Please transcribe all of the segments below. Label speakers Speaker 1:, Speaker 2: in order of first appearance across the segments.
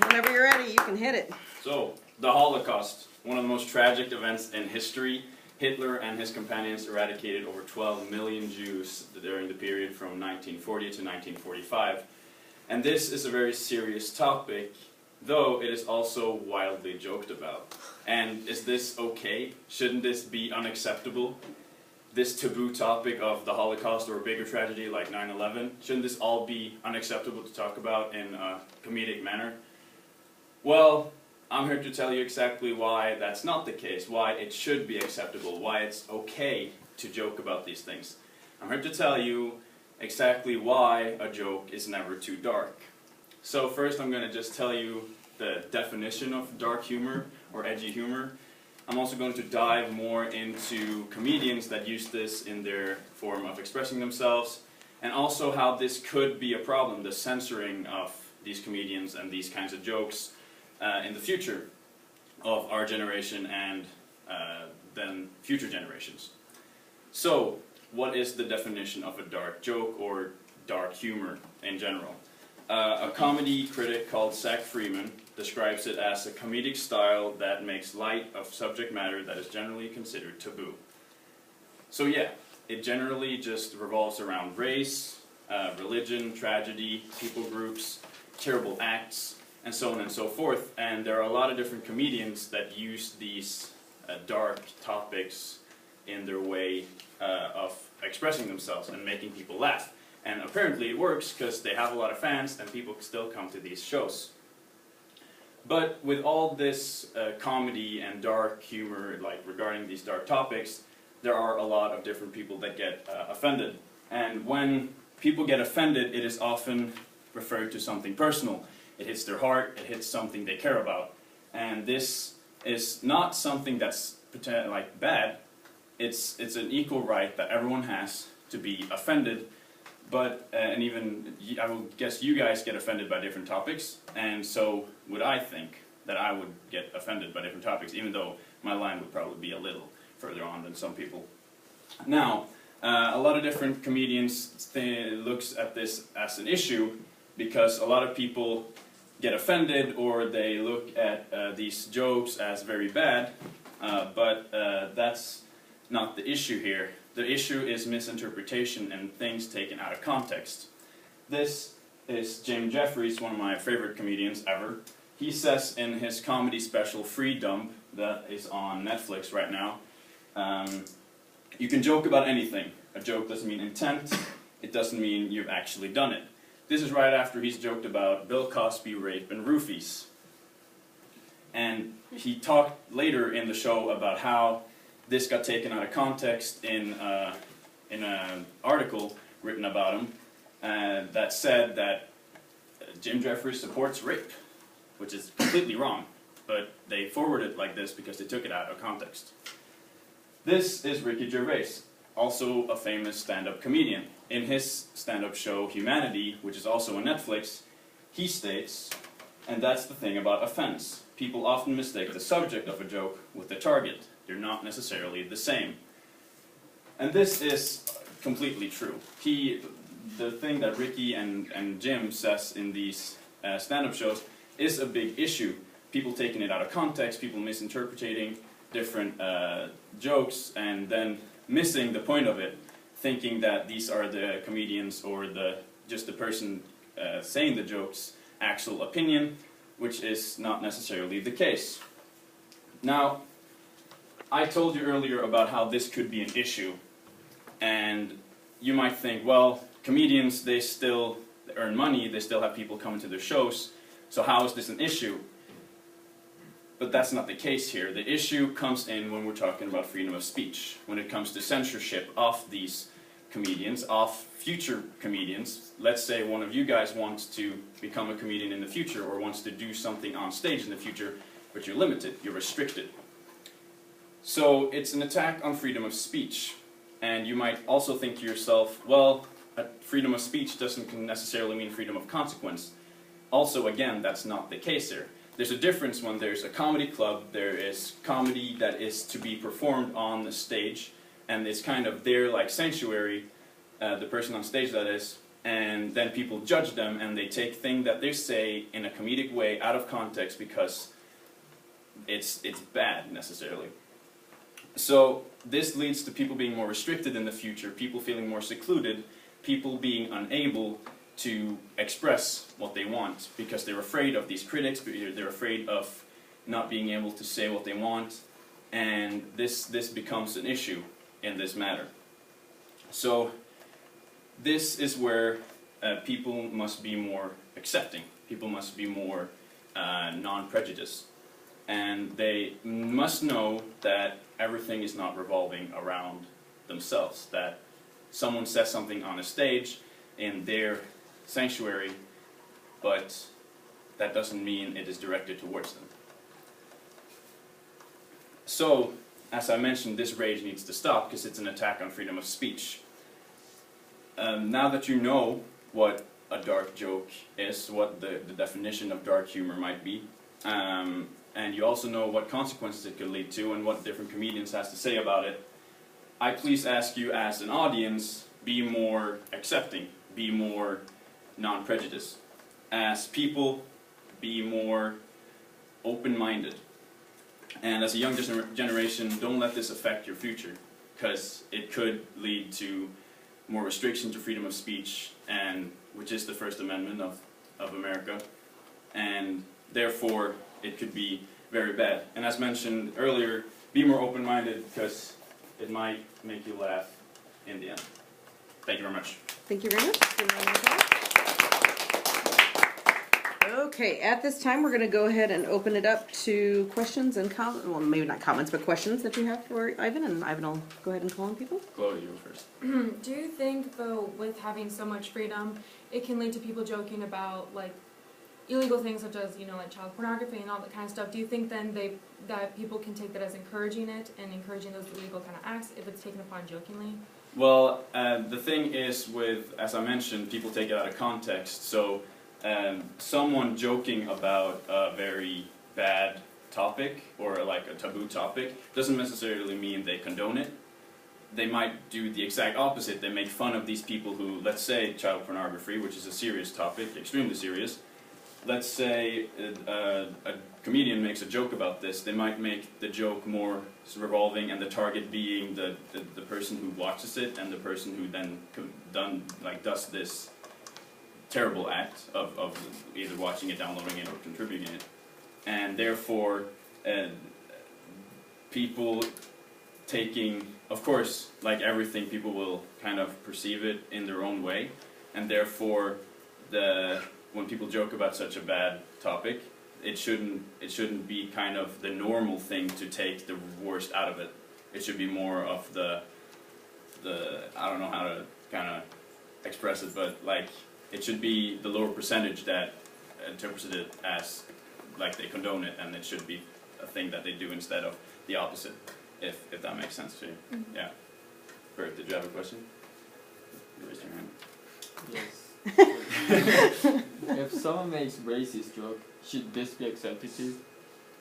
Speaker 1: Whenever you're ready, you can hit it.
Speaker 2: So, the Holocaust, one of the most tragic events in history. Hitler and his companions eradicated over 12 million Jews during the period from 1940 to 1945. And this is a very serious topic, though it is also wildly joked about. And is this okay? Shouldn't this be unacceptable? This taboo topic of the Holocaust or a bigger tragedy like 9/11, shouldn't this all be unacceptable to talk about in a comedic manner? Well, I'm here to tell you exactly why that's not the case, why it should be acceptable, why it's okay to joke about these things. I'm here to tell you exactly why a joke is never too dark. So first I'm going to just tell you the definition of dark humor or edgy humor. I'm also going to dive more into comedians that use this in their form of expressing themselves, and also how this could be a problem, the censoring of these comedians and these kinds of jokes in the future of our generation and then future generations. So, what is the definition of a dark joke or dark humor in general? A comedy critic called Zach Freeman describes it as a comedic style that makes light of subject matter that is generally considered taboo. So yeah, it generally just revolves around race, religion, tragedy, people groups, terrible acts, and so on and so forth. And there are a lot of different comedians that use these dark topics in their way of expressing themselves and making people laugh. And apparently it works because they have a lot of fans and people still come to these shows. But with all this comedy and dark humor, like regarding these dark topics, there are a lot of different people that get offended. And when people get offended, it is often referred to something personal. It hits their heart, it hits something they care about. And this is not something that's like bad. It's an equal right that everyone has to be offended. But, and even, I will guess you guys get offended by different topics, and so would I think that I would get offended by different topics, even though my line would probably be a little further on than some people. Now, a lot of different comedians looks at this as an issue, because a lot of people get offended, or they look at these jokes as very bad, but that's not the issue here. The issue is misinterpretation and things taken out of context. This is Jim Jeffries, one of my favorite comedians ever. He says in his comedy special Freedom, that is on Netflix right now, you can joke about anything. A joke doesn't mean intent, it doesn't mean you've actually done it. This is right after he's joked about Bill Cosby, rape, and roofies. And he talked later in the show about how this got taken out of context in an article written about him that said that Jim Jeffries supports rape, which is completely wrong, but they forwarded it like this because they took it out of context. This is Ricky Gervais, also a famous stand-up comedian. In his stand-up show Humanity, which is also on Netflix, he states, and that's the thing about offense, people often mistake the subject of a joke with the target. They're not necessarily the same. And this is completely true. The thing that Ricky and Jim says in these stand-up shows is a big issue. People taking it out of context, people misinterpreting different jokes, and then missing the point of it, thinking that these are the comedians or just the person saying the joke's actual opinion, which is not necessarily the case. Now, I told you earlier about how this could be an issue, and you might think, well, comedians, they still earn money, they still have people coming to their shows, so how is this an issue? But that's not the case here. The issue comes in when we're talking about freedom of speech, when it comes to censorship of these comedians, of future comedians. Let's say one of you guys wants to become a comedian in the future, or wants to do something on stage in the future, but you're limited, you're restricted. So it's an attack on freedom of speech, and you might also think to yourself, well, freedom of speech doesn't necessarily mean freedom of consequence. Also, again, that's not the case here. There's a difference when there's a comedy club, there is comedy that is to be performed on the stage, and it's kind of their like sanctuary, the person on stage that is, and then people judge them, and they take things that they say in a comedic way out of context because it's bad necessarily. So this leads to people being more restricted in the future, people feeling more secluded, people being unable to express what they want because they're afraid of these critics, they're afraid of not being able to say what they want, and this becomes an issue in this matter. So this is where people must be more accepting, people must be more non-prejudiced, and they must know that everything is not revolving around themselves, that someone says something on a stage in their sanctuary, but that doesn't mean it is directed towards them. So, as I mentioned, this rage needs to stop because it's an attack on freedom of speech. Now that you know what a dark joke is, what the definition of dark humor might be, and you also know what consequences it could lead to and what different comedians has to say about it, I please ask you as an audience, be more accepting, be more non-prejudiced. As people, be more open-minded. And as a young generation, don't let this affect your future, because it could lead to more restriction to freedom of speech, and which is the First Amendment of America, and therefore it could be very bad. And as mentioned earlier, be more open-minded, because it might make you laugh in the end. Thank you very much.
Speaker 1: Thank you very much. Okay, at this time we're going to go ahead and open it up to questions and comments. Well, maybe not comments, but questions that you have for Eyvinn, and Eyvinn will go ahead and call on people.
Speaker 2: Chloe, you go first.
Speaker 3: Do you think, though, with having so much freedom, it can lead to people joking about, like, illegal things such as, you know, like child pornography and all that kind of stuff? Do you think then that people can take that as encouraging it and encouraging those illegal kind of acts if it's taken upon jokingly?
Speaker 2: Well, the thing is with, as I mentioned, people take it out of context. So someone joking about a very bad topic or like a taboo topic doesn't necessarily mean they condone it. They might do the exact opposite. They make fun of these people who, let's say, child pornography, which is a serious topic, extremely serious. Let's say a comedian makes a joke about this. They might make the joke more revolving, and the target being the person who watches it and the person who then does this terrible act of either watching it, downloading it, or contributing it. And therefore, people taking, of course, like everything, people will kind of perceive it in their own way, and therefore when people joke about such a bad topic, it shouldn't be kind of the normal thing to take the worst out of it. It should be more of the I don't know how to kind of express it, but like it should be the lower percentage that interprets it as like they condone it, and it should be a thing that they do instead of the opposite, if that makes sense to you. Mm-hmm. Yeah. Bert, did you have a question? You raised your hand.
Speaker 4: Yes. If someone makes racist joke, should this be accepted too?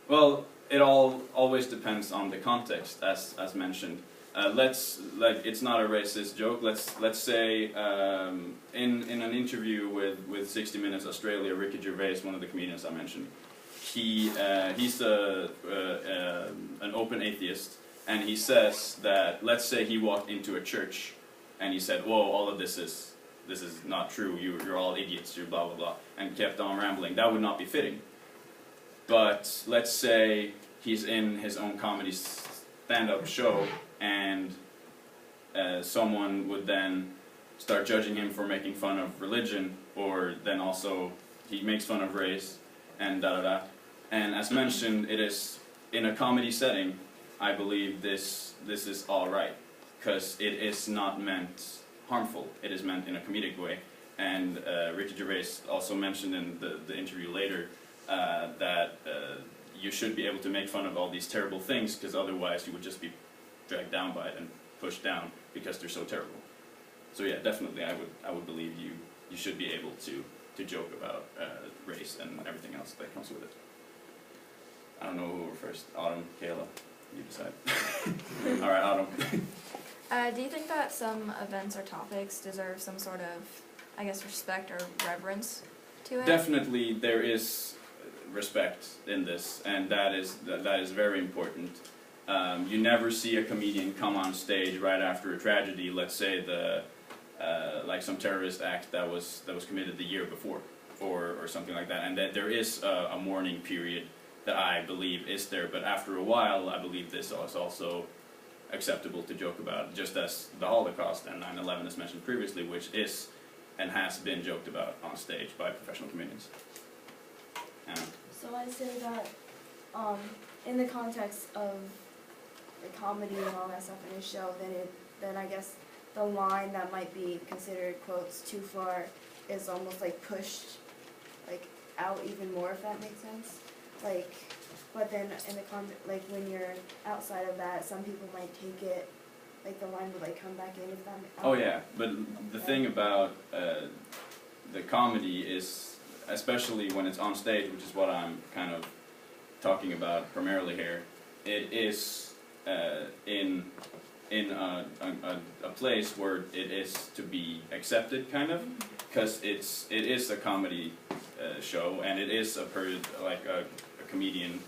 Speaker 2: Well, it always depends on the context, as mentioned. It's not a racist joke. Let's say in an interview with 60 Minutes Australia, Ricky Gervais, one of the comedians I mentioned, he's an open atheist, and he says that, let's say he walked into a church and he said, "Whoa, all of this is not true. You're all idiots. You're blah blah blah," and kept on rambling. That would not be fitting. But let's say he's in his own comedy stand-up show, and someone would then start judging him for making fun of religion, or then also he makes fun of race, and da da da. And as mentioned, it is in a comedy setting. I believe this is all right, because it is not meant harmful. It is meant in a comedic way. And Ricky Gervais also mentioned in the interview later that you should be able to make fun of all these terrible things, because otherwise you would just be dragged down by it and pushed down because they're so terrible. So yeah, definitely I would believe you should be able to joke about race and everything else that comes with it. I don't know who were first. Autumn, Kayla, you decide. All right, Autumn.
Speaker 5: Do you think that some events or topics deserve some sort of I guess, respect or reverence to it.
Speaker 2: Definitely, there is respect in this, and that is very important. You never see a comedian come on stage right after a tragedy. Let's say like some terrorist act that was committed the year before, or something like that, and that there is a mourning period that I believe is there. But after a while, I believe this is also acceptable to joke about, just as the Holocaust and 9/11 as mentioned previously, which is and has been joked about on stage by professional comedians.
Speaker 6: So I say that in the context of the comedy and all that stuff in a show, then I guess the line that might be considered quotes too far is almost like pushed like out even more, if that makes sense. Like, but then in the like when you're outside of that, some people might take it like the line would like come back in if that.
Speaker 2: Oh yeah, but the thing about the comedy is, especially when it's on stage, which is what I'm kind of talking about primarily here, it is in a place where it is to be accepted, kind of, because it is a comedy show, and it is a comedian,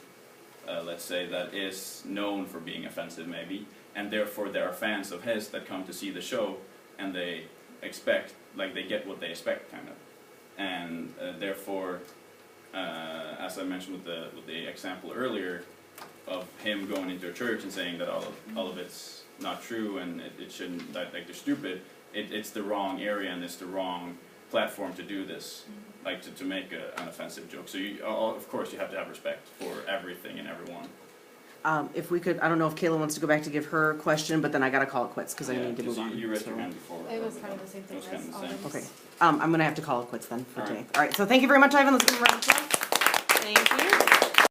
Speaker 2: let's say, that is known for being offensive, maybe, and therefore there are fans of his that come to see the show, and they expect, like, they get what they expect, kind of, and therefore, as I mentioned with the example earlier of him going into a church and saying that all of it's not true and it shouldn't, like they're stupid, it's the wrong area and it's the wrong platform to do this, like to make an offensive joke. So of course you have to have respect for everything and everyone.
Speaker 1: If we could, I don't know if Kayla wants to go back to give her question, but then I gotta call it quits because I need to move on.
Speaker 2: You raised your hand before.
Speaker 3: It was kind of the same thing
Speaker 2: It was kind of the same.
Speaker 1: Okay. I'm gonna have to call it quits then for
Speaker 2: All
Speaker 1: today.
Speaker 2: right.
Speaker 1: All right. So thank you very much, Eyvinn. Let's give him a round of applause.